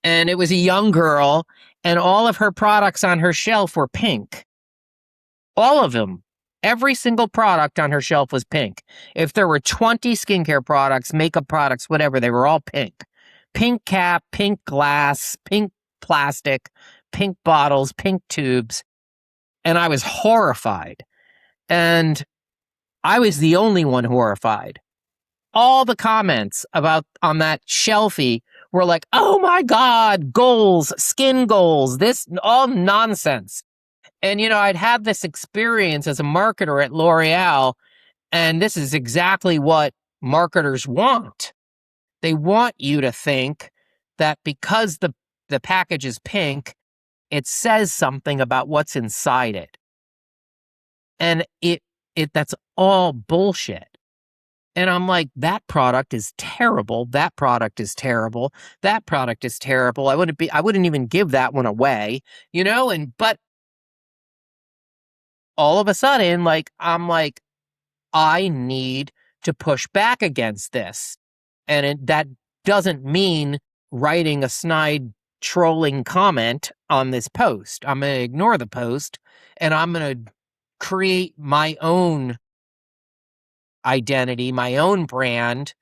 and it was a young girl, and all of her products on her shelf were pink. All of them. Every single product on her shelf was pink. If there were 20 skincare products, makeup products, whatever, they were all pink. Pink cap, pink glass, pink plastic, pink bottles, pink tubes. And I was horrified. And I was the only one horrified. All the comments on that shelfie were like, oh my God, goals, skin goals, this all nonsense. And, I'd had this experience as a marketer at L'Oreal, and this is exactly what marketers want. They want you to think that because the package is pink, it says something about what's inside it. And that's all bullshit. And I'm like, that product is terrible. That product is terrible. That product is terrible. I wouldn't even give that one away, but all of a sudden, I'm like, I need to push back against this. And that doesn't mean writing a snide trolling comment on this post. I'm going to ignore the post and I'm going to create my own identity, my own brand.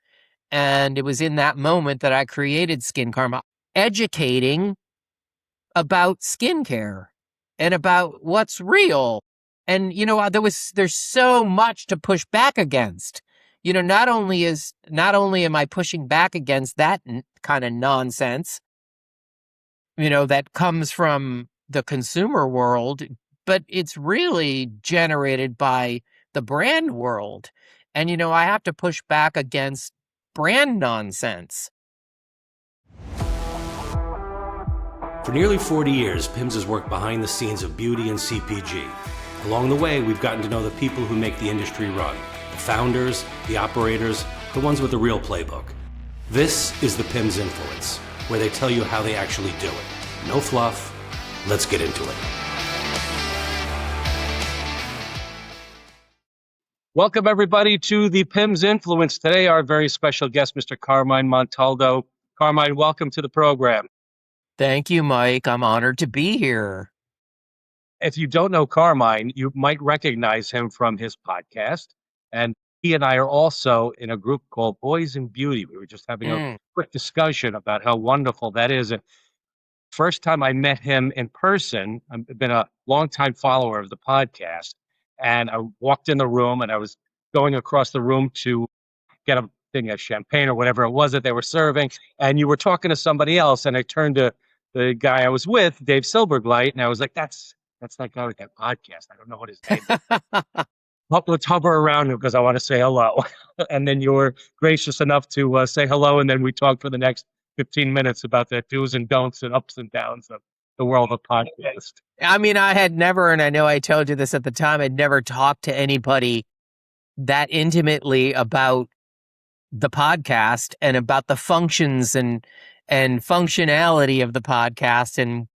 And it was in that moment that I created Skincarma, educating about skincare and about what's real. And, there's so much to push back against. Not only am I pushing back against that kind of nonsense, that comes from the consumer world, but it's really generated by the brand world. And, I have to push back against brand nonsense. For nearly 40 years, PIMS has worked behind the scenes of beauty and CPG. Along the way, we've gotten to know the people who make the industry run. The founders, the operators, the ones with the real playbook. This is the PIMS Influence, where they tell you how they actually do it. No fluff. Let's get into it. Welcome, everybody, to the PIMS Influence. Today, our very special guest, Mr. Carmine Montalto. Carmine, welcome to the program. Thank you, Mike. I'm honored to be here. If you don't know Carmine, you might recognize him from his podcast. And he and I are also in a group called Boys in Beauty. We were just having a quick discussion about how wonderful that is. And first time I met him in person, I've been a longtime follower of the podcast. And I walked in the room and I was going across the room to get a thing of champagne or whatever it was that they were serving. And you were talking to somebody else. And I turned to the guy I was with, Dave Silbergleit, and I was like, that's that guy with that podcast. I don't know what his name is. Let's hover around him because I want to say hello. And then you were gracious enough to say hello. And then we talked for the next 15 minutes about the do's and don'ts and ups and downs of the world of podcast. I mean, I had never, and I know I told you this at the time, I'd never talked to anybody that intimately about the podcast and about the functions and functionality of the podcast. And,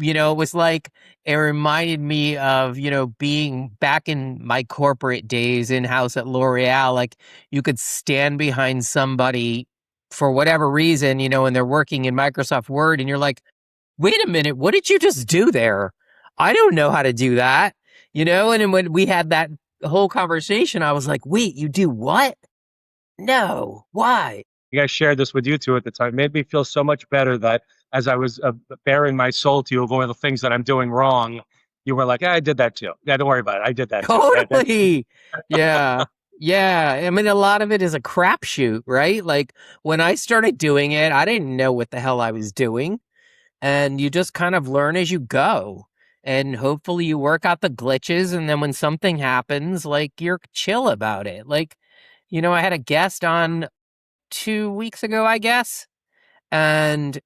it was like, it reminded me of, being back in my corporate days in-house at L'Oreal. Like, you could stand behind somebody for whatever reason, and they're working in Microsoft Word, and you're like, wait a minute, what did you just do there? I don't know how to do that, and then when we had that whole conversation, I was like, wait, you do what? No, why? I think I shared this with you two at the time. It made me feel so much better that as I was bearing my soul to you of all the things that I'm doing wrong, you were like, I did that too. Yeah, don't worry about it. I did that totally. Too. Yeah. Yeah. I mean, a lot of it is a crapshoot, right? Like when I started doing it, I didn't know what the hell I was doing. And you just kind of learn as you go. And hopefully you work out the glitches. And then when something happens, like you're chill about it. Like, I had a guest on 2 weeks ago, I guess. And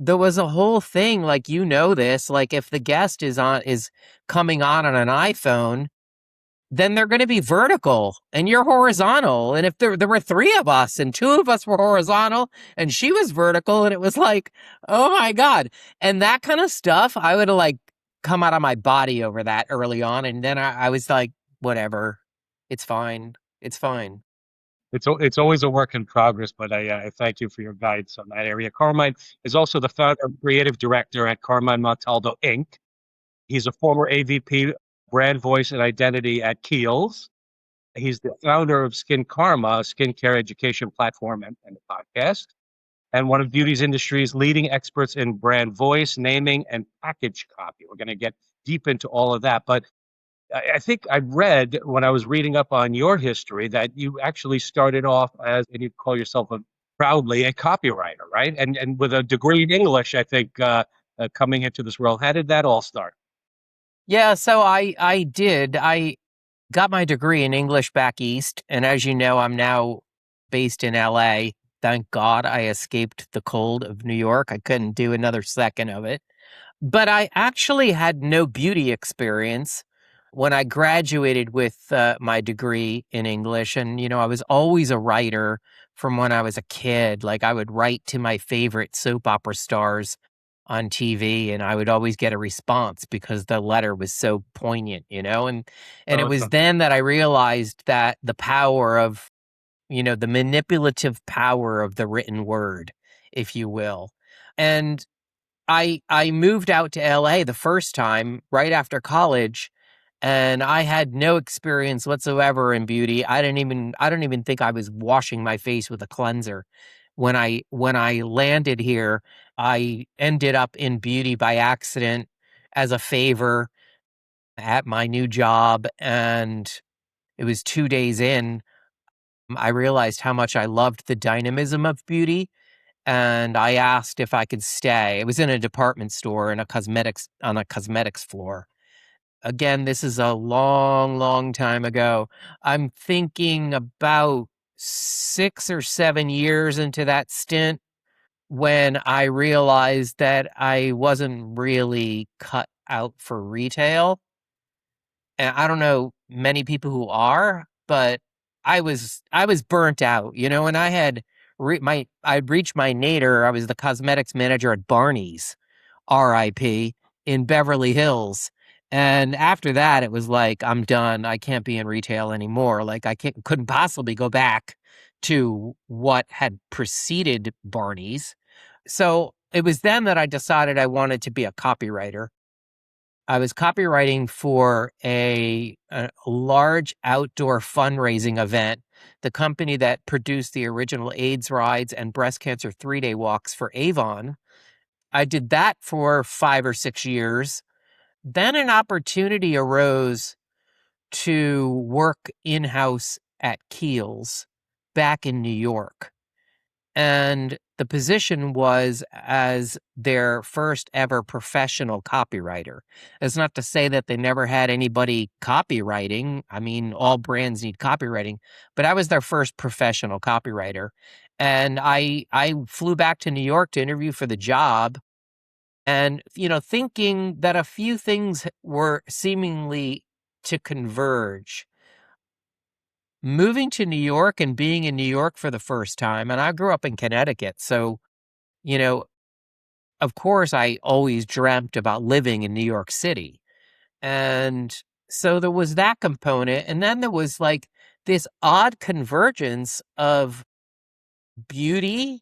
there was a whole thing, like, this, like if the guest is coming on an iPhone, then they're going to be vertical and you're horizontal. And if there were 3 of us and 2 of us were horizontal and she was vertical, and it was like, oh my God. And that kind of stuff, I would have like come out of my body over that early on. And then I was like, whatever, it's fine. It's fine. It's always a work in progress, but I thank you for your guidance on that area. Carmine is also the founder and creative director at Carmine Montalto Inc. He's a former AVP brand voice and identity at Kiehl's. He's the founder of Skincarma, a skincare education platform and podcast, and one of beauty's industry's leading experts in brand voice, naming, and package copy. We're going to get deep into all of that, but I think I read when I was reading up on your history that you actually started off as, and you call yourself proudly a copywriter, right? And with a degree in English, I think coming into this world. How did that all start? Yeah, so I did. I got my degree in English back east, and as you know, I'm now based in LA. Thank God I escaped the cold of New York. I couldn't do another second of it. But I actually had no beauty experience when I graduated with my degree in English. And, I was always a writer from when I was a kid. Like, I would write to my favorite soap opera stars on TV, and I would always get a response because the letter was so poignant, and it was Awesome. then that I realized that the power of, the manipulative power of the written word, if you will. And I moved out to LA the first time right after college, and I had no experience whatsoever in beauty. I don't even think I was washing my face with a cleanser. When I landed here, I ended up in beauty by accident as a favor at my new job, and it was 2 days in, I realized how much I loved the dynamism of beauty, and I asked if I could stay. It was in a department store in a cosmetics on a cosmetics floor. Again, this is a long, long time ago. I'm thinking about 6 or 7 years into that stint when I realized that I wasn't really cut out for retail. And I don't know many people who are, but I was burnt out, and I had I'd reached my nadir. I was the cosmetics manager at Barney's, RIP, in Beverly Hills. And after that, it was like, I'm done. I can't be in retail anymore. Like, couldn't possibly go back to what had preceded Barney's. So it was then that I decided I wanted to be a copywriter. I was copywriting for a large outdoor fundraising event, the company that produced the original AIDS rides and breast cancer 3-day walks for Avon. I did that for 5 or 6 years. Then an opportunity arose to work in-house at Kiehl's back in New York. And the position was as their first ever professional copywriter. It's not to say that they never had anybody copywriting. I mean, all brands need copywriting, but I was their first professional copywriter. And I flew back to New York to interview for the job, and, thinking that a few things were seemingly to converge. Moving to New York and being in New York for the first time, and I grew up in Connecticut, so, you know, of course, I always dreamt about living in New York City. And so there was that component, and then there was, like, this odd convergence of beauty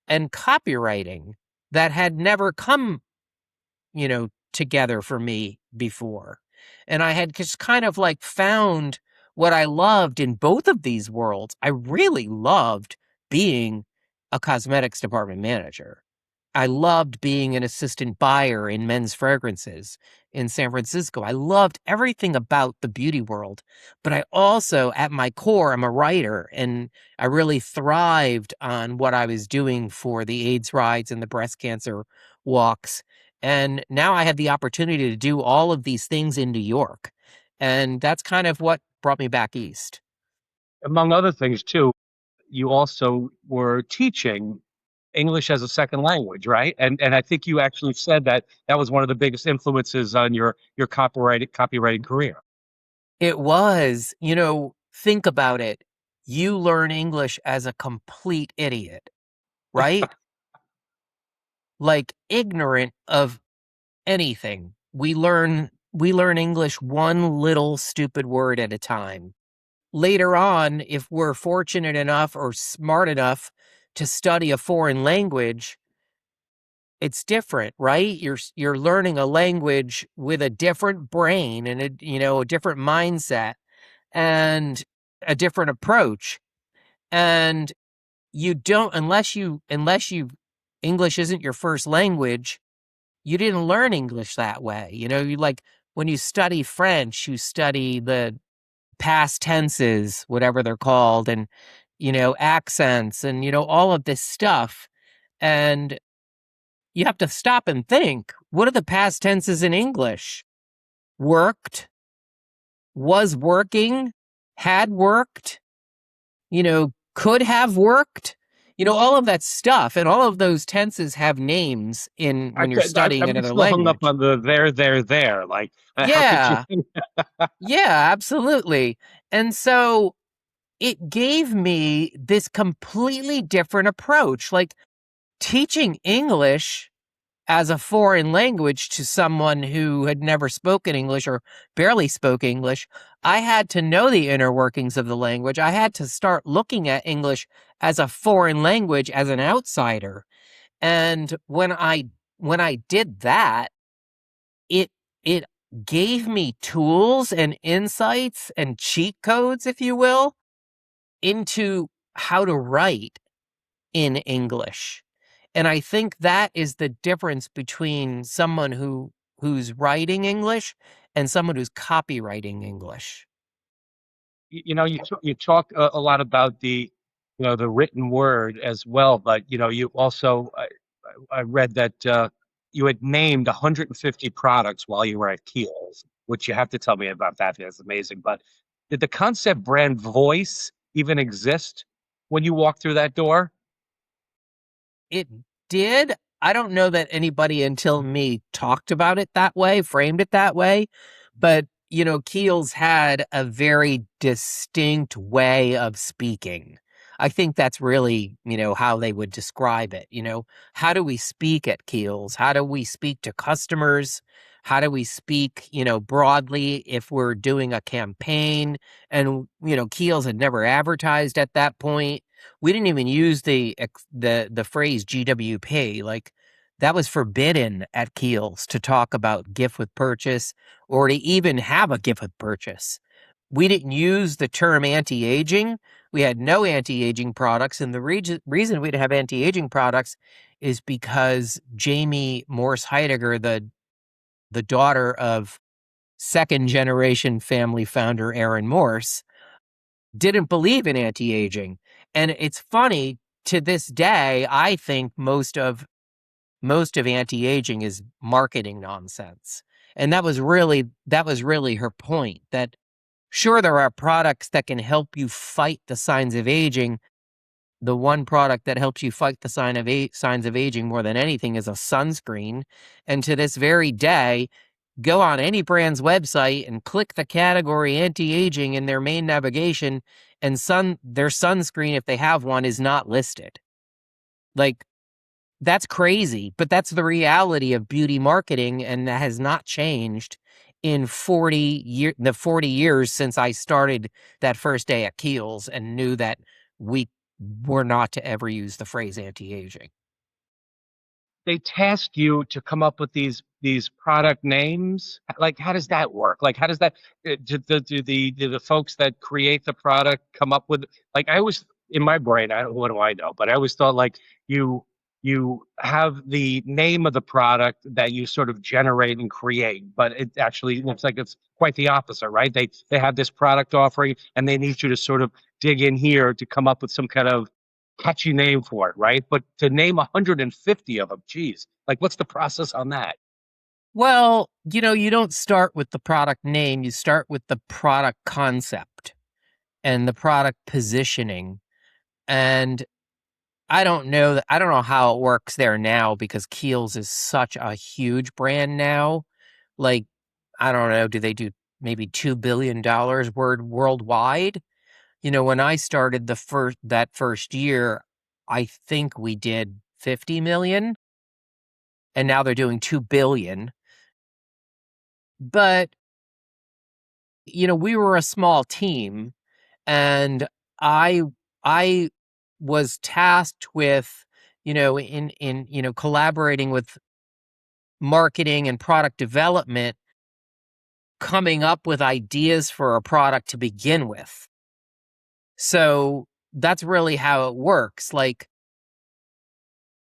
and copywriting that had never come, together for me before. And I had just kind of like found what I loved in both of these worlds. I really loved being a cosmetics department manager. I loved being an assistant buyer in men's fragrances in San Francisco. I loved everything about the beauty world, but I also, at my core, I'm a writer, and I really thrived on what I was doing for the AIDS rides and the breast cancer walks. And now I had the opportunity to do all of these things in New York. And that's kind of what brought me back east. Among other things, too, you also were teaching English as a second language, right? And I think you actually said that that was one of the biggest influences on your copywriting career. It was, think about it. You learn English as a complete idiot, right? Like, ignorant of anything. We learn English one little stupid word at a time. later on, if we're fortunate enough or smart enough to study a foreign language, it's different, right? You're learning a language with a different brain and a different mindset and a different approach. And you don't unless you English isn't your first language, you didn't learn English that way. You like when you study French, you study the past tenses, whatever they're called, and accents and all of this stuff. And you have to stop and think, what are the past tenses in English? Worked, was working, had worked, could have worked, all of that stuff. And all of those tenses have names when you're studying I'm another still hung up language. on the there. Like, how could you? Yeah, yeah, absolutely. And so it gave me this completely different approach. Like teaching English as a foreign language to someone who had never spoken English or barely spoke English, I had to know the inner workings of the language. I had to start looking at English as a foreign language as an outsider. And when I did that, it gave me tools and insights and cheat codes, if you will, into how to write in English. And I think that is the difference between someone who's writing English and someone who's copywriting English. You talk a lot about the written word as well, but you also I read that you had named 150 products while you were at Kiehl's, which you have to tell me about that. That's amazing. But did the concept brand voice even exist when you walked through that door? It did. I don't know that anybody until me talked about it that way, framed it that way, but Keel's had a very distinct way of speaking. I think that's really, how they would describe it. How do we speak at Keel's? How do we speak to customers? How do we speak, broadly if we're doing a campaign? And, Keel's had never advertised at that point. We didn't even use the phrase GWP. Like that was forbidden at Keel's to talk about gift with purchase or to even have a gift with purchase. We didn't use the term anti-aging. We had no anti-aging products. And the reason we didn't have anti-aging products is because Jamie Morse Heidegger, the daughter of second generation family founder Aaron Morse, didn't believe in anti-aging. And it's funny, to this day, I think most of anti-aging is marketing nonsense. And that was really her point, that sure, there are products that can help you fight the signs of aging. The one product that helps you fight the signs of aging more than anything is a sunscreen. And to this very day, go on any brand's website and click the category anti-aging in their main navigation, and their sunscreen, if they have one, is not listed. Like, that's crazy, but that's the reality of beauty marketing, and that has not changed in the 40 years since I started that first day at Kiehl's and knew that we were not to ever use the phrase anti-aging. They task you to come up with these product names. Like, how does that work? Like, how does that do the folks that create the product come up with? Like, I always, in my brain, what do I know, but I always thought like you have the name of the product that you sort of generate and create, but it actually looks like it's quite the opposite, right? They have this product offering and they need you to sort of dig in here to come up with some kind of catchy name for it, right? But to name 150 of them, geez, like what's the process on that? Well, you don't start with the product name, you start with the product concept and the product positioning. And I don't know how it works there now because Kiehl's is such a huge brand now. Like, I don't know, do they do maybe $2 billion worldwide? When I started that first year, I think we did 50 million, and now they're doing 2 billion. But we were a small team, And I I was tasked with, in collaborating with marketing and product development, coming up with ideas for a product to begin with. So that's really how it works. Like,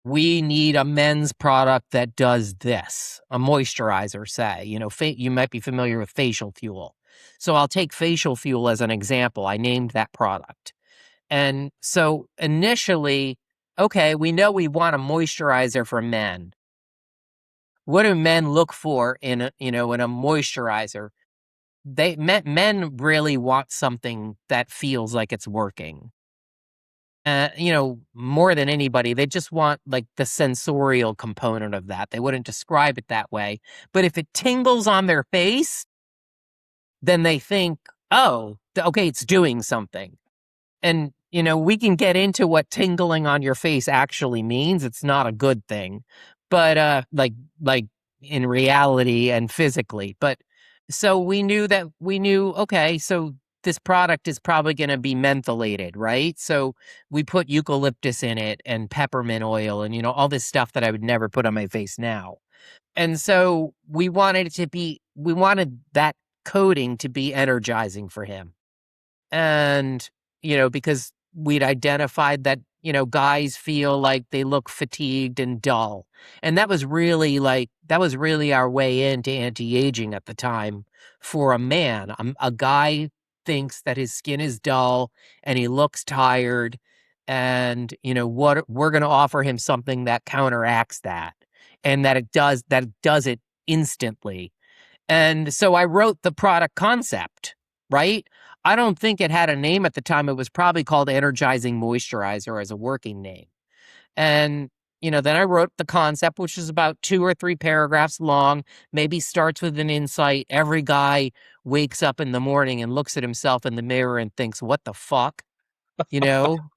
we need a men's product that does this, a moisturizer, say. You might be familiar with facial fuel. So I'll take facial fuel as an example. I named that product. And so initially, okay, we know we want a moisturizer for men. What do men look for in a moisturizer? Men really want something that feels like it's working. More than anybody, they just want like the sensorial component of that. They wouldn't describe it that way. But if it tingles on their face, then they think, oh, okay, it's doing something. And, we can get into what tingling on your face actually means. It's not a good thing, but like in reality and physically. But so we knew, okay, so this product is probably going to be mentholated, right? So we put eucalyptus in it and peppermint oil and, all this stuff that I would never put on my face now. And so we wanted that coating to be energizing for him. And, because we'd identified that, guys feel like they look fatigued and dull. And that was really our way into anti-aging at the time for a man. A guy thinks that his skin is dull and he looks tired. And, what we're going to offer him something that counteracts that, and that it does it instantly. And so I wrote the product concept, right? I don't think it had a name at the time. It was probably called Energizing Moisturizer as a working name. And, then I wrote the concept, which is about 2 or 3 paragraphs long, maybe starts with an insight. Every guy wakes up in the morning and looks at himself in the mirror and thinks, what the fuck?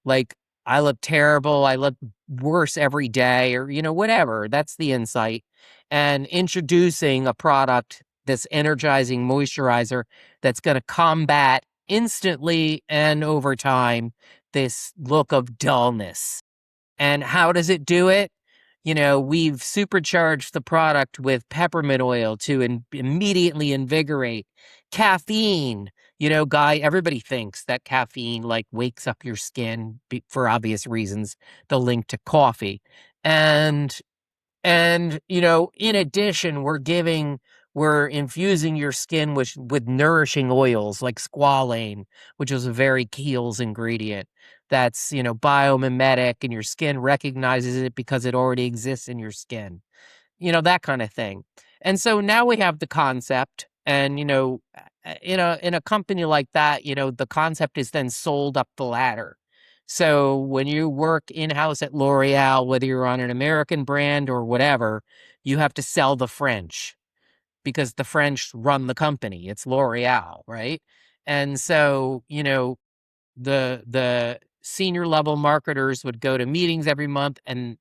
Like, I look terrible. I look worse every day, or, whatever. That's the insight. And introducing a product, this energizing moisturizer, that's going to combat instantly and over time this look of dullness. And how does it do it? We've supercharged the product with peppermint oil to immediately invigorate. Caffeine, everybody thinks that caffeine like wakes up your skin for obvious reasons, the link to coffee. And in addition, we're infusing your skin with nourishing oils like squalane, which is a very Kiehl's ingredient. That's, biomimetic, and your skin recognizes it because it already exists in your skin, that kind of thing. And so now we have the concept, and, in a company like that, the concept is then sold up the ladder. So when you work in-house at L'Oreal, whether you're on an American brand or whatever, you have to sell the French, because the French run the company. It's L'Oreal, right? And so, the senior level marketers would go to meetings every month, and,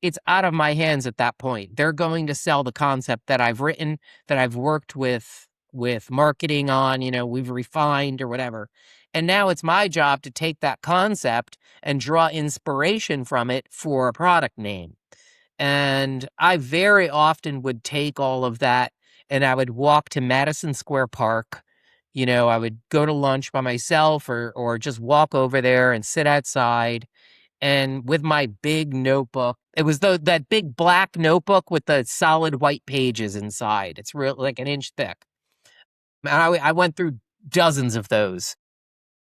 it's out of my hands at that point. They're going to sell the concept that I've written, that I've worked with marketing on, we've refined or whatever. And now it's my job to take that concept and draw inspiration from it for a product name. And I very often would take all of that and I would walk to Madison Square Park. I would go to lunch by myself, or just walk over there and sit outside, and with my big notebook. It was that big black notebook with the solid white pages inside. It's real, like an inch thick. And I went through dozens of those.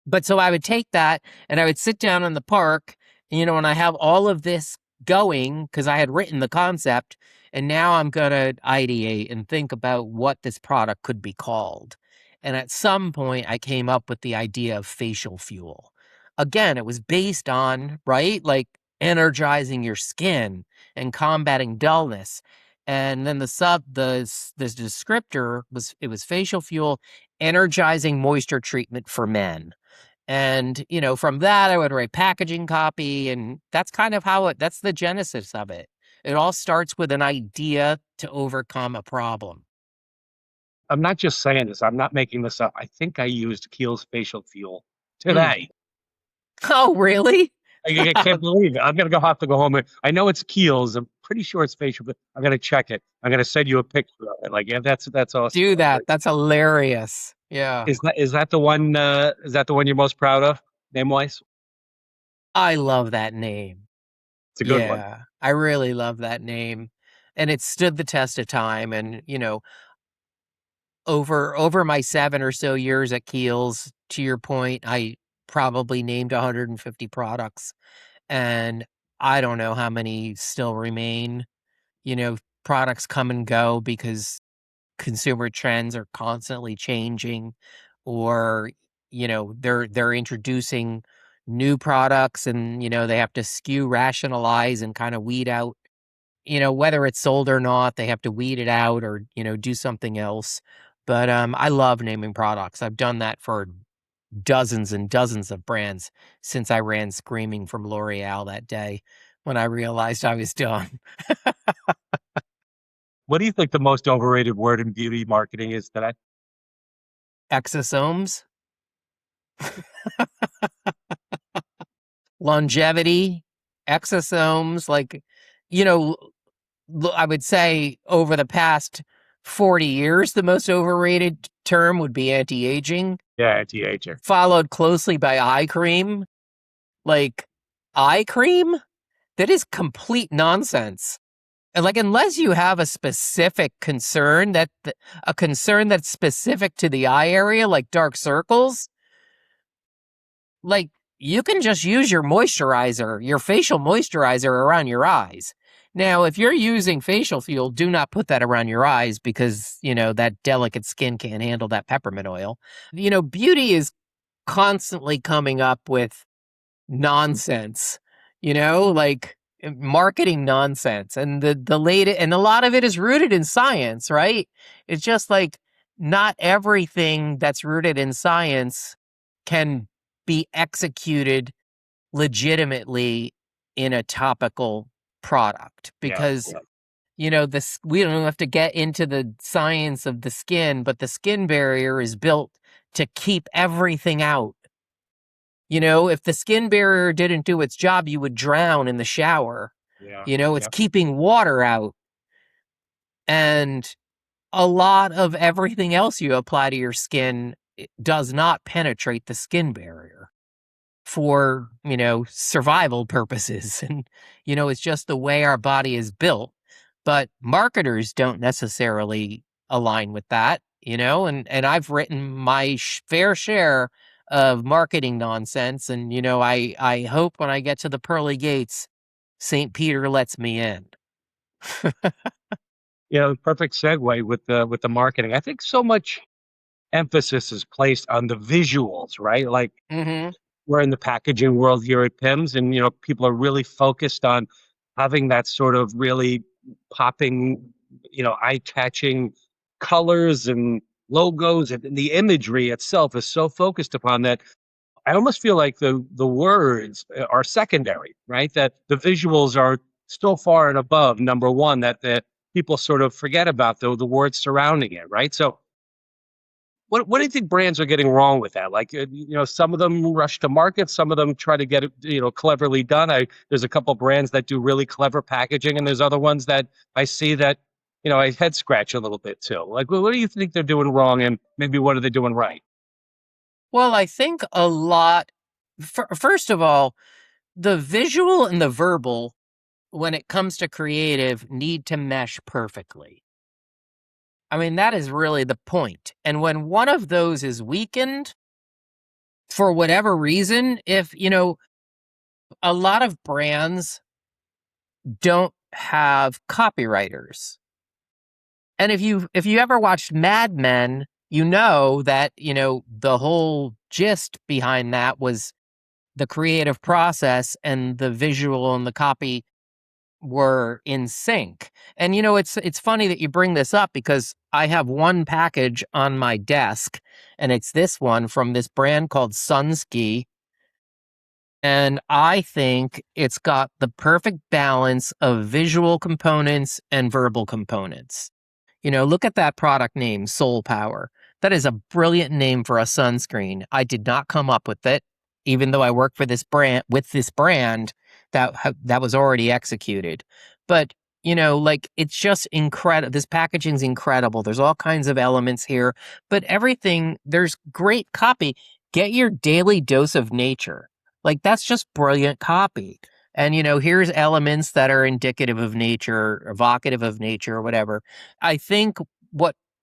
But so I would take that and I would sit down in the park, and I have all of this going because I had written the concept, and now I'm going to ideate and think about what this product could be called. And at some point I came up with the idea of facial fuel. Again, it was based on, right, like energizing your skin and combating dullness. And then the descriptor was facial fuel, energizing moisture treatment for men. And, from that, I would write packaging copy, and that's kind of that's the genesis of it. It all starts with an idea to overcome a problem. I'm not just saying this. I'm not making this up. I think I used Kiehl's facial fuel today. Oh, really? I can't believe it. I'm gonna have to go home. I know it's Kiehl's. I'm pretty sure it's facial, but I'm gonna check it. I'm gonna send you a picture of it. Like, yeah, that's awesome. Do that. That's hilarious. Yeah. Is that the one? Is that the one you're most proud of, name wise? I love that name. It's a good one. Yeah. I really love that name. And it stood the test of time. And, over my 7 or so years at Kiehl's, to your point, I probably named 150 products. And I don't know how many still remain. Products come and go because consumer trends are constantly changing, or they're introducing new products, and they have to skew rationalize and kind of weed out, whether it's sold or not. They have to weed it out, or do something else. But I love naming products. I've done that for dozens and dozens of brands since I ran screaming from L'Oreal that day when I realized I was done. What do you think the most overrated word in beauty marketing is today? Exosomes, longevity, exosomes, like, I would say over the past 40 years, the most overrated term would be anti-aging, Yeah, anti-aging. followed closely by eye cream. Like, eye cream? That is complete nonsense. And like, unless you have a specific concern, a concern that's specific to the eye area, like dark circles, like, you can just use your moisturizer, your facial moisturizer around your eyes. Now, if you're using facial fuel, do not put that around your eyes because, that delicate skin can't handle that peppermint oil. Beauty is constantly coming up with nonsense, like marketing nonsense. And and a lot of it is rooted in science, right? It's just like not everything that's rooted in science can be executed legitimately in a topical product, because this, we don't have to get into the science of the skin, but the skin barrier is built to keep everything out. If the skin barrier didn't do its job, you would drown in the shower. It's keeping water out. And a lot of everything else you apply to your skin does not penetrate the skin barrier for, survival purposes. And, it's just the way our body is built. But marketers don't necessarily align with that, and I've written my fair share of marketing nonsense. And, I hope when I get to the pearly gates, St. Peter lets me in. Perfect segue with the marketing. I think so much emphasis is placed on the visuals, right? Like, we're in the packaging world here at PIMS, and people are really focused on having that sort of really popping, eye-catching colors and logos, and the imagery itself is so focused upon that. I almost feel like the words are secondary, right? That the visuals are so far and above number one that the people sort of forget about the words surrounding it, right? So what do you think brands are getting wrong with that? Like, some of them rush to market, some of them try to get it, cleverly done. There's a couple brands that do really clever packaging, and there's other ones that I see that, I head scratch a little bit too. Like, what do you think they're doing wrong, and maybe what are they doing right? Well, I think a lot, first of all, the visual and the verbal, when it comes to creative, need to mesh perfectly. I mean, that is really the point. And when one of those is weakened, for whatever reason, if, a lot of brands don't have copywriters. And if you ever watched Mad Men, you know that, the whole gist behind that was the creative process and the visual and the copy were in sync. And it's funny that you bring this up, because I have one package on my desk, and it's this one from this brand called Sunski. And I think it's got the perfect balance of visual components and verbal components. Look at that product name, Soul Power. That is a brilliant name for a sunscreen. I did not come up with it. even though I work for this brand with this brand that was already executed. But like it's just incredible. This packaging's incredible. There's all kinds of elements here, but everything, there's great copy. Get your daily dose of nature. Like that's just brilliant copy. And here's elements that are indicative of nature, evocative of nature, or whatever. I think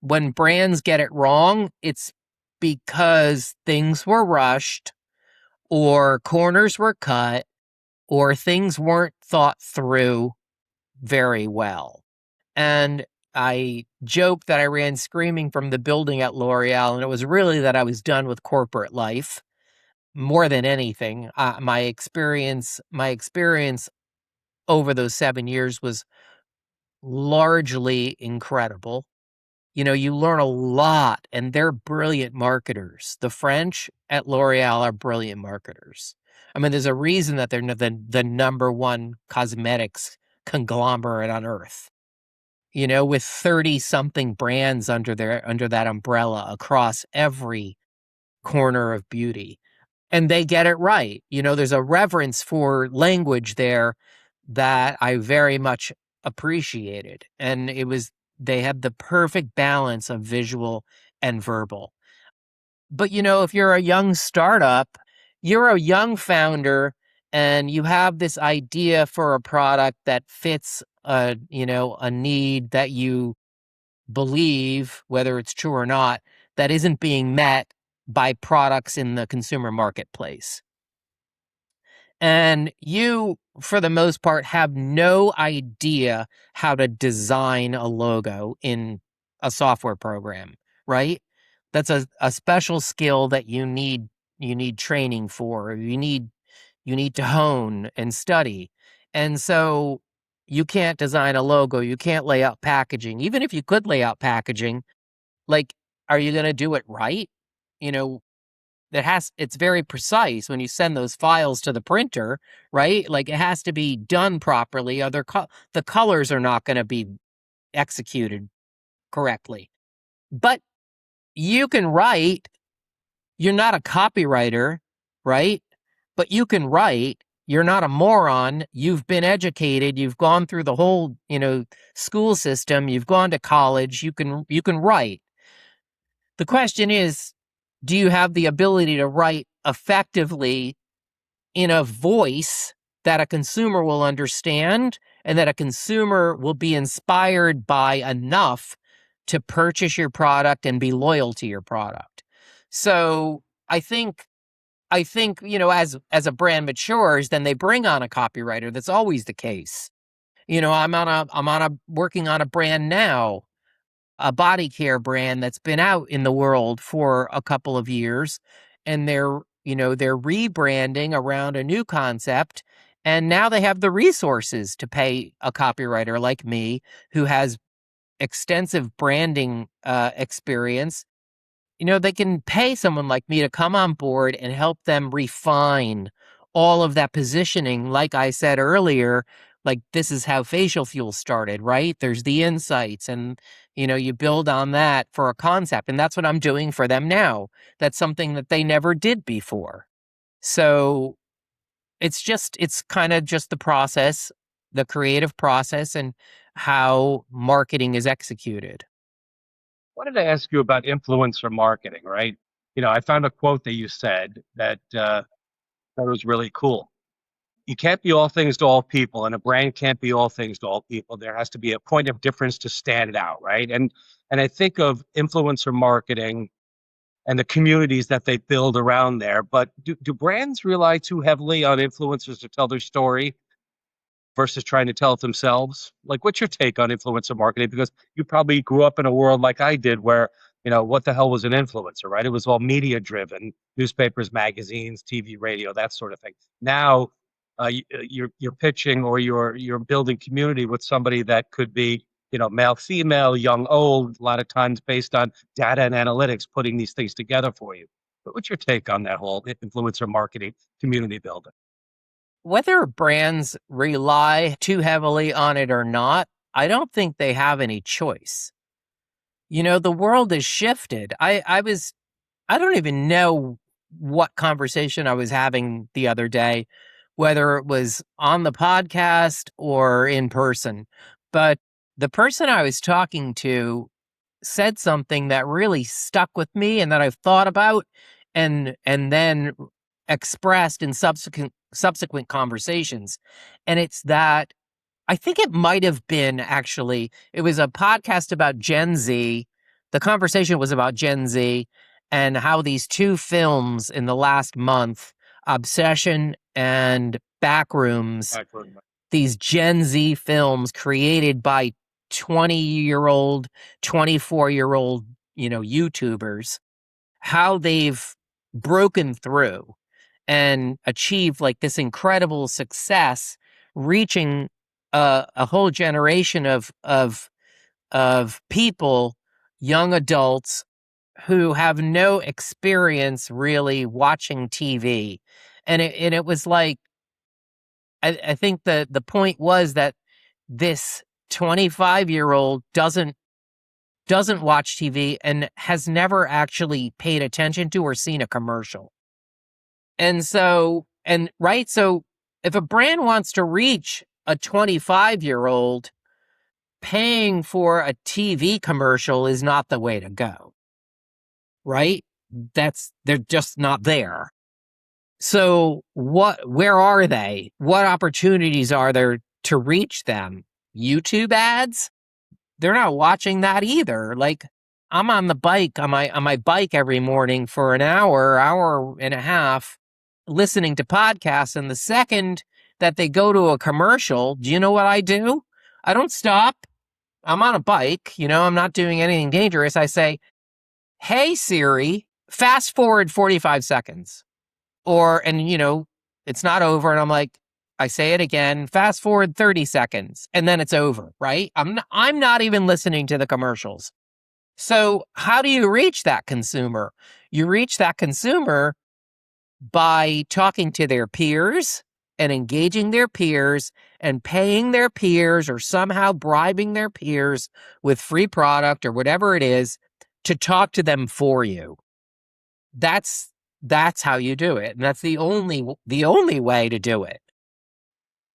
when brands get it wrong, it's because things were rushed or corners were cut or things weren't thought through very well. And I joked that I ran screaming from the building at L'Oreal, and it was really that I was done with corporate life more than anything. My experience over those 7 years was largely incredible. You learn a lot, and they're brilliant marketers. The French at L'Oreal are brilliant marketers. I mean, there's a reason that they're the number one cosmetics conglomerate on earth. With 30-something brands under that umbrella across every corner of beauty. And they get it right. There's a reverence for language there that I very much appreciated. And they had the perfect balance of visual and verbal. But if you're a young startup, you're a young founder and you have this idea for a product that fits a need that you believe, whether it's true or not, that isn't being met by products in the consumer marketplace. And you, for the most part, have no idea how to design a logo in a software program, right? That's a special skill that you need training for. You need to hone and study. And so you can't design a logo, you can't lay out packaging. Even if you could lay out packaging, like, are you going to do it right? It's very precise when you send those files to the printer, right? Like it has to be done properly. The colors are not going to be executed correctly. But you can write. You're not a copywriter, right? But you can write. You're not a moron. You've been educated. You've gone through the whole, school system. You've gone to college. You can write. The question is, do you have the ability to write effectively in a voice that a consumer will understand and that a consumer will be inspired by enough to purchase your product and be loyal to your product? So I think, as a brand matures, then they bring on a copywriter. That's always the case. I'm working on a brand now, a body care brand that's been out in the world for a couple of years, and they're rebranding around a new concept, and now they have the resources to pay a copywriter like me who has extensive branding experience. They can pay someone like me to come on board and help them refine all of that positioning. Like I said earlier, like this is how Facial Fuel started, right? There's the insights and, you build on that for a concept. And that's what I'm doing for them now. That's something that they never did before. So it's kind of just the process, the creative process and how marketing is executed. Wanted to ask you about influencer marketing, right? I found a quote that you said that was really cool. You can't be all things to all people, and a brand can't be all things to all people. There has to be a point of difference to stand out, right? And I think of influencer marketing and the communities that they build around there. But do brands rely too heavily on influencers to tell their story versus trying to tell it themselves? Like, what's your take on influencer marketing? Because you probably grew up in a world like I did where, what the hell was an influencer, right? It was all media driven, newspapers, magazines, TV, radio, that sort of thing. Now, you're pitching or you're building community with somebody that could be, male, female, young, old, a lot of times based on data and analytics, putting these things together for you. But what's your take on that whole influencer marketing community building? Whether brands rely too heavily on it or not, I don't think they have any choice. The world has shifted. I don't even know what conversation I was having the other day, whether it was on the podcast or in person. But the person I was talking to said something that really stuck with me and that I've thought about and then expressed in subsequent conversations. And it's that I think it might have been actually, it was a podcast about Gen Z. The conversation was about Gen Z and how these two films in the last month, Obsession and Backrooms, these Gen Z films created by 20-year-old, 24-year-old, YouTubers, how they've broken through and achieved like this incredible success, reaching a whole generation of people, young adults who have no experience really watching TV. And it was like, I think the point was that this 25-year-old doesn't watch TV and has never actually paid attention to or seen a commercial. And so if a brand wants to reach a 25-year-old, paying for a TV commercial is not the way to go. Right? They're just not there. So where are they? What opportunities are there to reach them? YouTube ads? They're not watching that either. Like, I'm on the bike, on my bike every morning for an hour and a half, listening to podcasts. And the second that they go to a commercial, do you know what I do? I don't stop. I'm on a bike, I'm not doing anything dangerous. I say, hey, Siri, fast forward 45 seconds. It's not over. And I'm like, I say it again, fast forward 30 seconds, and then it's over, right? I'm not even listening to the commercials. So how do you reach that consumer? You reach that consumer by talking to their peers and engaging their peers and paying their peers or somehow bribing their peers with free product or whatever it is to talk to them for you. That's how you do it. And that's the only way to do it.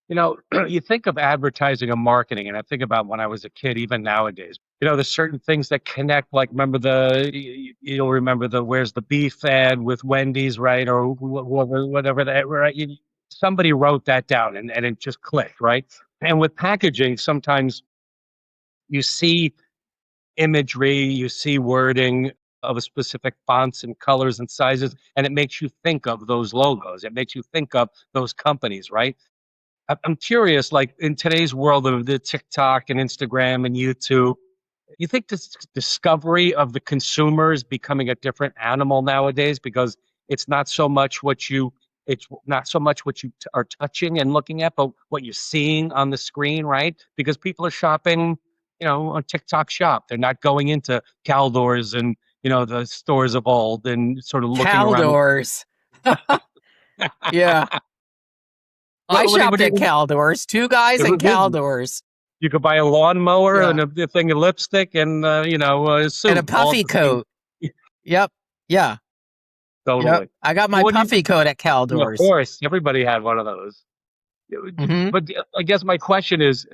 You think of advertising and marketing, and I think about when I was a kid, even nowadays. There's certain things that connect. Like, remember you'll remember the "Where's the Beef" ad with Wendy's, right, or whatever that, right? Somebody wrote that down, and it just clicked, right? And with packaging, sometimes you see imagery, you see wording of a specific fonts and colors and sizes, and it makes you think of those logos. It makes you think of those companies, right? I'm curious, like in today's world of the TikTok and Instagram and YouTube, you think this discovery of the consumer is becoming a different animal nowadays because it's not so much what you are touching and looking at, but what you're seeing on the screen, right? Because people are shopping, on TikTok Shop. They're not going into Caldors and the stores of old and sort of looking Caldors. around. Yeah. I shopped at Caldors. Two guys in Caldors. You could buy a lawnmower and a thing of lipstick and a suit and a puffy coat. Yep. Yeah. Totally. Yep. I got my puffy coat at Caldors. Of course, everybody had one of those. Mm-hmm. But I guess my question is,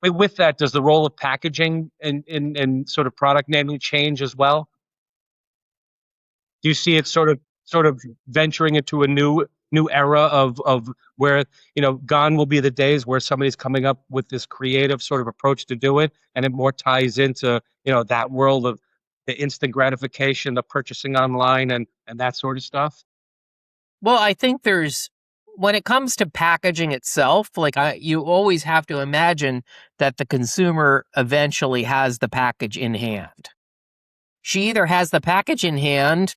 with that, does the role of packaging and sort of product naming change as well? Do you see it sort of venturing into a new era of where, gone will be the days where somebody's coming up with this creative sort of approach to do it, and it more ties into, that world of the instant gratification, the purchasing online and that sort of stuff? Well, I think when it comes to packaging itself, you always have to imagine that the consumer eventually has the package in hand. She either has the package in hand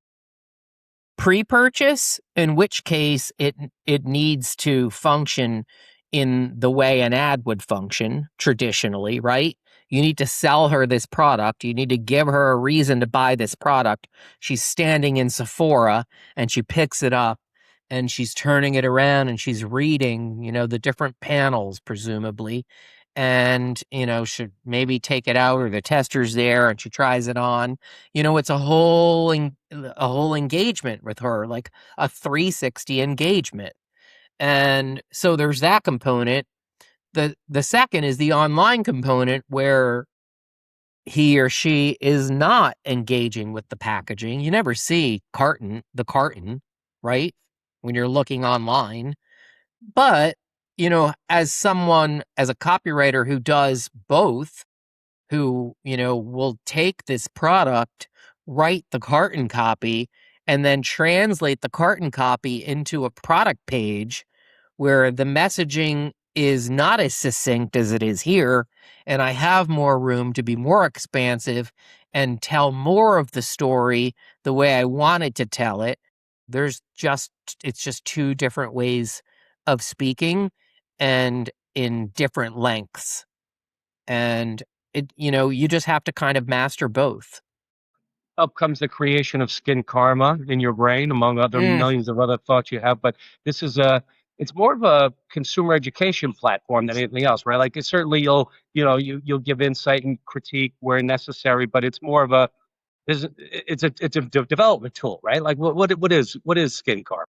pre-purchase, in which case it needs to function in the way an ad would function traditionally, right? You need to sell her this product. You need to give her a reason to buy this product. She's standing in Sephora and she picks it up and she's turning it around and she's reading, the different panels, presumably. and, should maybe take it out, or the tester's there and she tries it on. It's a whole engagement with her, like a 360 engagement. And so there's that component. The second is the online component, where he or she is not engaging with the packaging. You never see the carton, right? When you're looking online. But, as a copywriter who does both, who, will take this product, write the carton copy, and then translate the carton copy into a product page where the messaging is not as succinct as it is here, and I have more room to be more expansive and tell more of the story the way I wanted to tell it. It's just two different ways of speaking, and in different lengths. And you just have to kind of master both. Up comes the creation of Skincarma in your brain, among other millions of other thoughts you have. But this is it's more of a consumer education platform than anything else, right? Like, certainly you'll give insight and critique where necessary, but it's more of it's a development tool, right? Like, what is Skincarma?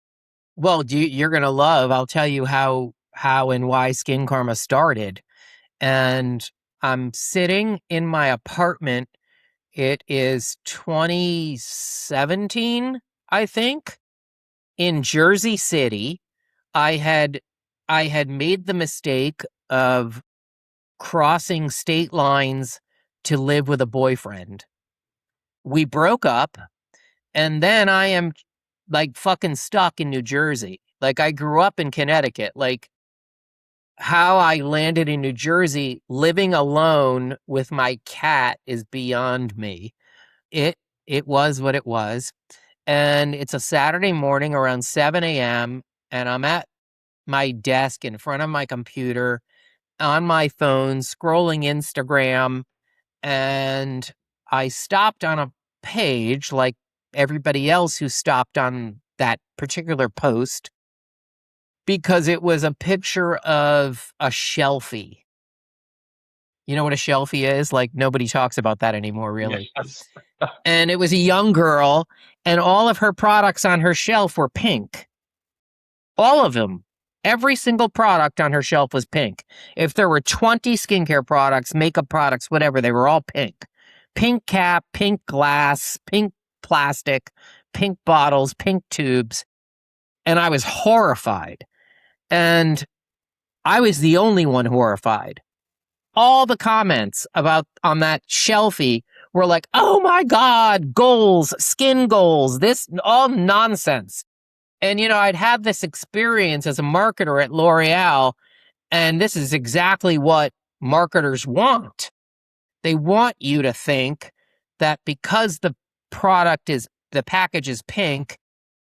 Well, you're gonna love. I'll tell you how and why Skincarma started. And I'm sitting in my apartment. It is 2017, I think, in Jersey City. I had made the mistake of crossing state lines to live with a boyfriend. We broke up, and then I am like fucking stuck in New Jersey. Like, I grew up in Connecticut. Like, how I landed in New Jersey living alone with my cat is beyond me. It was what it was. And it's a Saturday morning around 7 a.m. and I'm at my desk in front of my computer on my phone scrolling Instagram, and I stopped on a page like everybody else who stopped on that particular post, because it was a picture of a shelfie. You know what a shelfie is? Like, nobody talks about that anymore, really. Yes. And it was a young girl, and all of her products on her shelf were pink. All of them. Every single product on her shelf was pink. If there were 20 skincare products, makeup products, whatever, they were all pink. Pink cap, pink glass, pink plastic, pink bottles, pink tubes. And I was horrified. And I was the only one horrified. All the comments on that shelfie were like, oh my God, goals, skin goals, this, all nonsense. And, I'd had this experience as a marketer at L'Oreal, and this is exactly what marketers want. They want you to think that because the package is pink,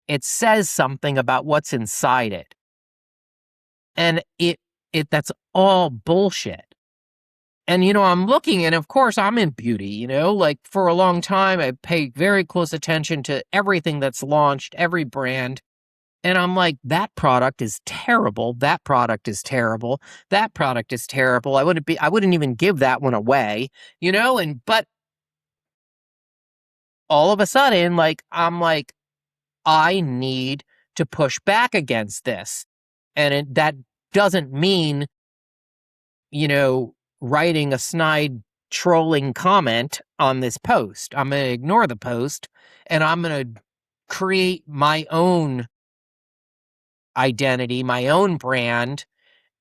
it says something about what's inside it. And that's all bullshit. And, I'm looking, and of course I'm in beauty, like, for a long time, I pay very close attention to everything that's launched, every brand. And I'm like, that product is terrible. That product is terrible. That product is terrible. I wouldn't even give that one away, but all of a sudden, like, I'm like, I need to push back against this. And that doesn't mean, writing a snide trolling comment on this post. I'm going to ignore the post, and I'm going to create my own identity, my own brand.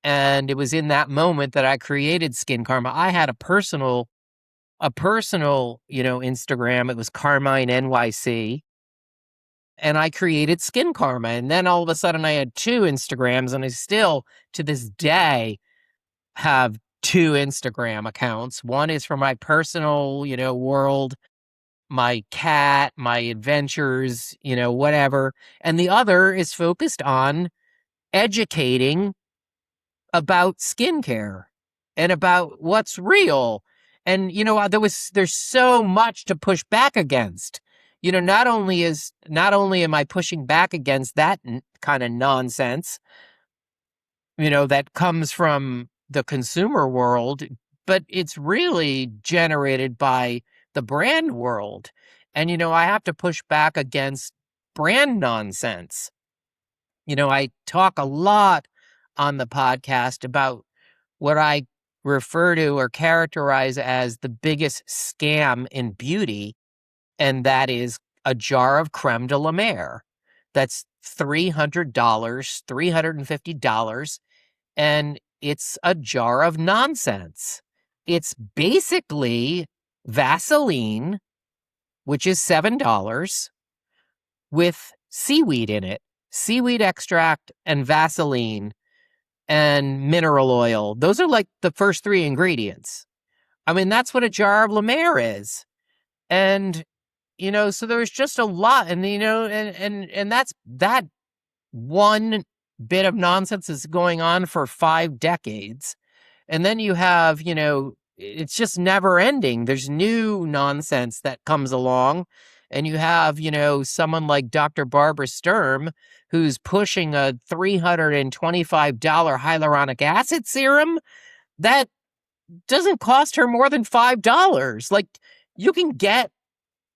And it was in that moment that I created Skincarma. I had a personal, Instagram. It was Carmine NYC. And I created Skincarma. And then all of a sudden I had two Instagrams, and I still, to this day, have two Instagram accounts. One is for my personal, world, my cat, my adventures, whatever. And the other is focused on educating about skincare and about what's real. And, there's so much to push back against. Not only am I pushing back against that kind of nonsense, that comes from the consumer world, but it's really generated by the brand world. And, I have to push back against brand nonsense. I talk a lot on the podcast about what I refer to or characterize as the biggest scam in beauty, and that is a jar of creme de la mer. That's $300, $350, and it's a jar of nonsense. It's basically Vaseline, which is $7, with seaweed in it, seaweed extract and Vaseline and mineral oil. Those are like the first three ingredients. I mean, that's what a jar of La Mer is. And, so there's just a lot. And, and that's that one bit of nonsense is going on for 5 decades. And then you have, it's just never ending. There's new nonsense that comes along. And you have, someone like Dr. Barbara Sturm, who's pushing a $325 hyaluronic acid serum that doesn't cost her more than $5. Like, you can get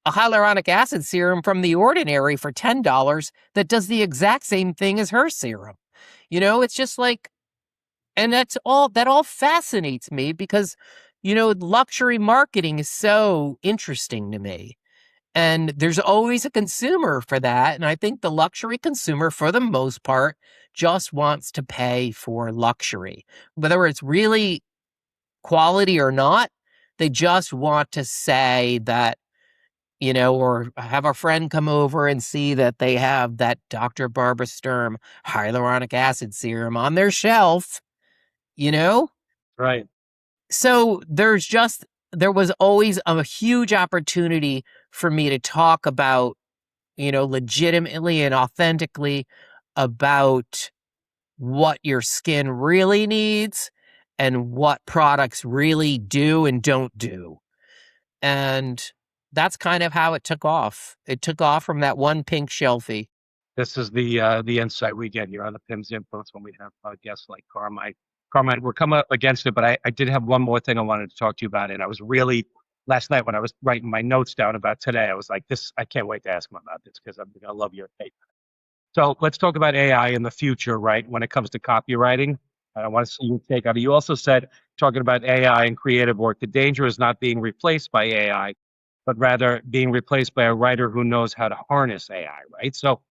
a hyaluronic acid serum from The Ordinary for $10 that does the exact same thing as her serum. It's just like, and that all fascinates me because, luxury marketing is so interesting to me. And there's always a consumer for that. And I think the luxury consumer, for the most part, just wants to pay for luxury. Whether it's really quality or not, they just want to say that, or have a friend come over and see that they have that Dr. Barbara Sturm hyaluronic acid serum on their shelf, Right. So there was always a huge opportunity for me to talk about, legitimately and authentically about what your skin really needs and what products really do and don't do. And that's kind of how it took off. It took off from that one pink shelfie. This is the insight we get here on the PIMS Influence when we have guests like Carmine. Carmine, we're coming up against it, but I did have one more thing I wanted to talk to you about. And I was really, last night when I was writing my notes down about today, I was like, I can't wait to ask him about this because I love your take. So let's talk about AI in the future, right? When it comes to copywriting, I want to see your take on it. You also said, talking about AI and creative work, the danger is not being replaced by AI, but rather being replaced by a writer who knows how to harness AI, right? So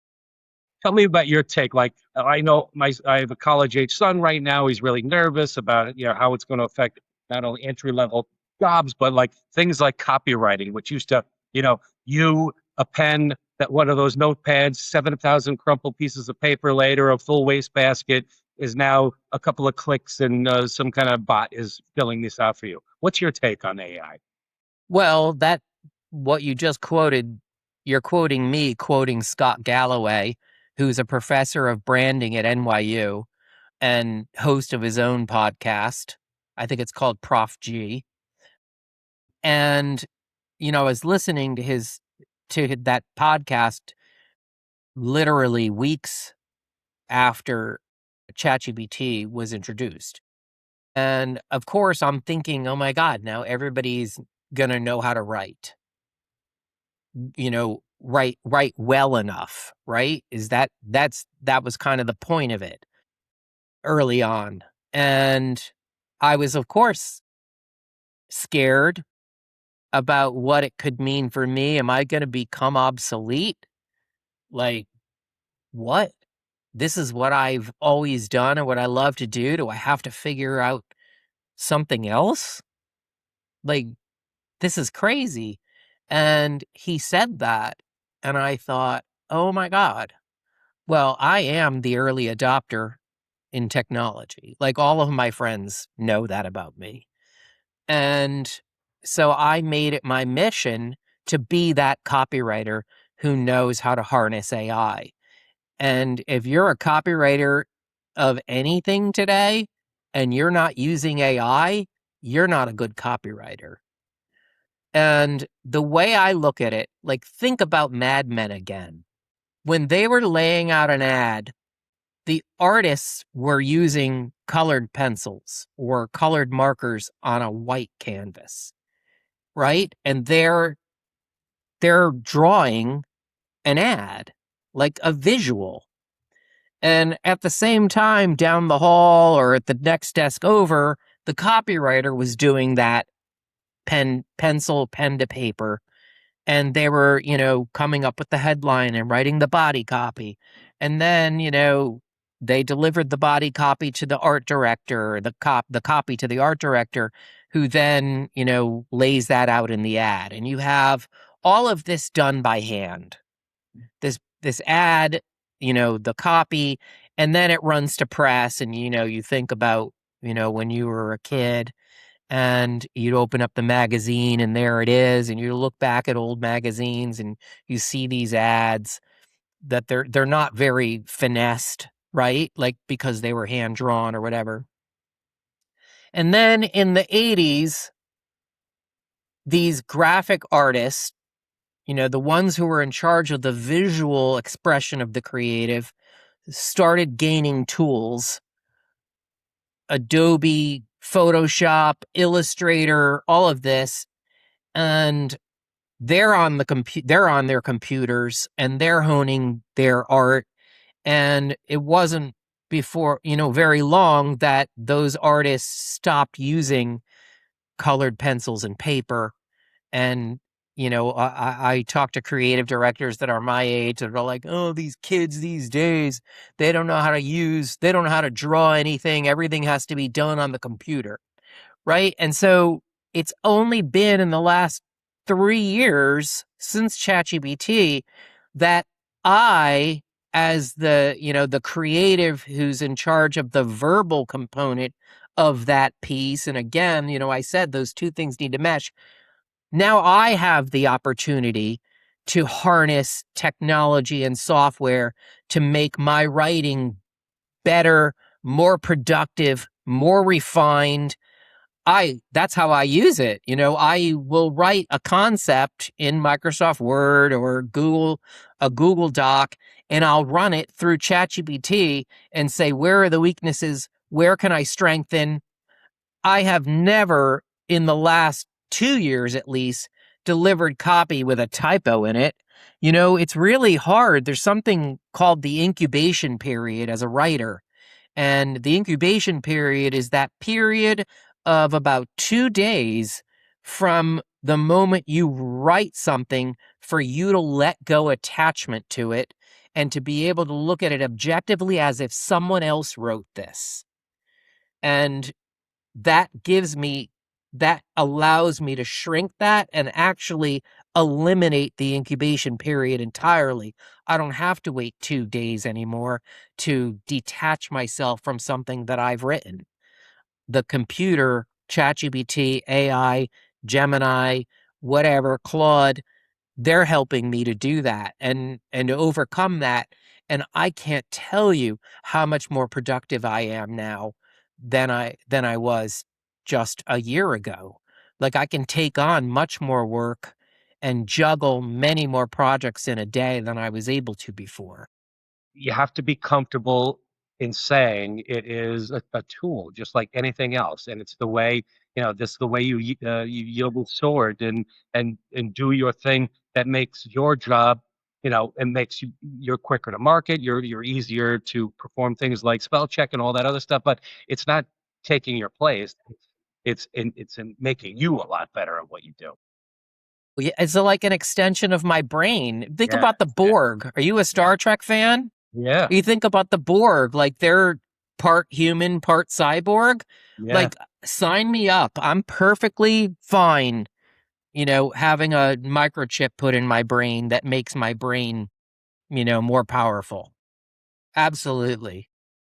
tell me about your take. Like, I know I have a college-age son right now. He's really nervous about how it's going to affect not only entry-level jobs, but like things like copywriting, which used to, a pen, that one of those notepads, 7,000 crumpled pieces of paper later, a full wastebasket is now a couple of clicks and some kind of bot is filling this out for you. What's your take on AI? Well, what you just quoted, you're quoting me quoting Scott Galloway, who's a professor of branding at NYU and host of his own podcast. I think it's called Prof G. And, I was listening to that podcast literally weeks after ChatGPT was introduced. And of course, I'm thinking, oh my God, now everybody's going to know how to write. Write well enough, right? That was kind of the point of it early on. And I was, of course, scared about what it could mean for me. Am I going to become obsolete? Like, what? This is what I've always done and what I love to do. Do I have to figure out something else? Like, this is crazy. And he said that, and I thought, oh my God. Well, I am the early adopter in technology. Like, all of my friends know that about me. And so I made it my mission to be that copywriter who knows how to harness AI. And if you're a copywriter of anything today and you're not using AI, you're not a good copywriter. And the way I look at it, like, think about Mad Men again. When they were laying out an ad the artists were using colored pencils or colored markers on a white canvas, right? And they're drawing an ad, like a visual. And at the same time, down the hall or at the next desk over, the copywriter was doing that pen to paper. And they were, coming up with the headline and writing the body copy. And then, they delivered the body copy to the art director, the copy to the art director, who then, lays that out in the ad. And you have all of this done by hand. This ad, the copy, and then it runs to press. And, you think about, when you were a kid and you'd open up the magazine and there it is. And you look back at old magazines and you see these ads that they're not very finessed, right? Like, because they were hand drawn or whatever. And then in the 80s, these graphic artists, the ones who were in charge of the visual expression of the creative, started gaining tools. Adobe, Photoshop, Illustrator, all of this. And they're on their computers and they're honing their art. And it wasn't before, very long that those artists stopped using colored pencils and paper. And, I talk to creative directors that are my age that are like, oh, these kids these days, they don't know how to draw anything. Everything has to be done on the computer. Right. And so it's only been in the last 3 years since ChatGPT that I, as the creative who's in charge of the verbal component of that piece. And again, I said those two things need to mesh. Now I have the opportunity to harness technology and software to make my writing better, more productive, more refined. That's how I use it. I will write a concept in Microsoft Word or a Google Doc, and I'll run it through ChatGPT and say, where are the weaknesses? Where can I strengthen? I have never, in the last 2 years at least, delivered copy with a typo in it. It's really hard. There's something called the incubation period as a writer. And the incubation period is that period of about 2 days from the moment you write something for you to let go attachment to it and to be able to look at it objectively as if someone else wrote this. And that allows me to shrink that and actually eliminate the incubation period entirely. I don't have to wait 2 days anymore to detach myself from something that I've written. The computer, ChatGPT, AI, Gemini, whatever, Claude, they're helping me to do that and to overcome that. And I can't tell you how much more productive I am now than I was just a year ago. Like, I can take on much more work and juggle many more projects in a day than I was able to before. You have to be comfortable in saying it is a tool, just like anything else, and it's the way this is the way you yield the sword and do your thing that makes your job, and makes you're quicker to market, you're easier to perform things like spell check and all that other stuff. But it's not taking your place. It's in making you a lot better at what you do. Yeah, it's like an extension of my brain. Think Yeah, about the yeah, Borg. Are you a Star Trek fan? yeah, You think about the Borg, like they're part human, part cyborg. yeah. Like, sign me up. I'm perfectly fine, having a microchip put in my brain that makes my brain, more powerful. Absolutely.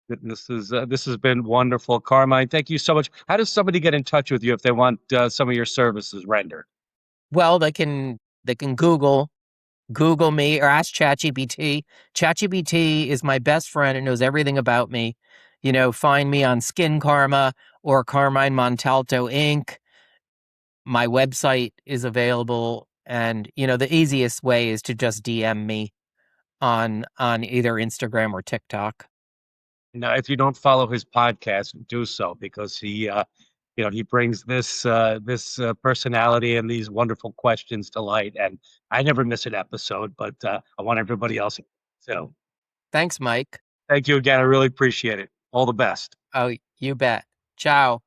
This has been wonderful, Carmine. Thank you so much. How does somebody get in touch with you if they want some of your services rendered? Well, they can Google me or ask ChatGPT. ChatGPT is my best friend. It knows everything about me. Find me on Skincarma or Carmine Montalto Inc. My website is available, and the easiest way is to just DM me on either Instagram or TikTok. Now, if you don't follow his podcast, do so because he brings this personality and these wonderful questions to light. And I never miss an episode, but I want everybody else to. Thanks, Mike. Thank you again. I really appreciate it. All the best. Oh, you bet. Ciao.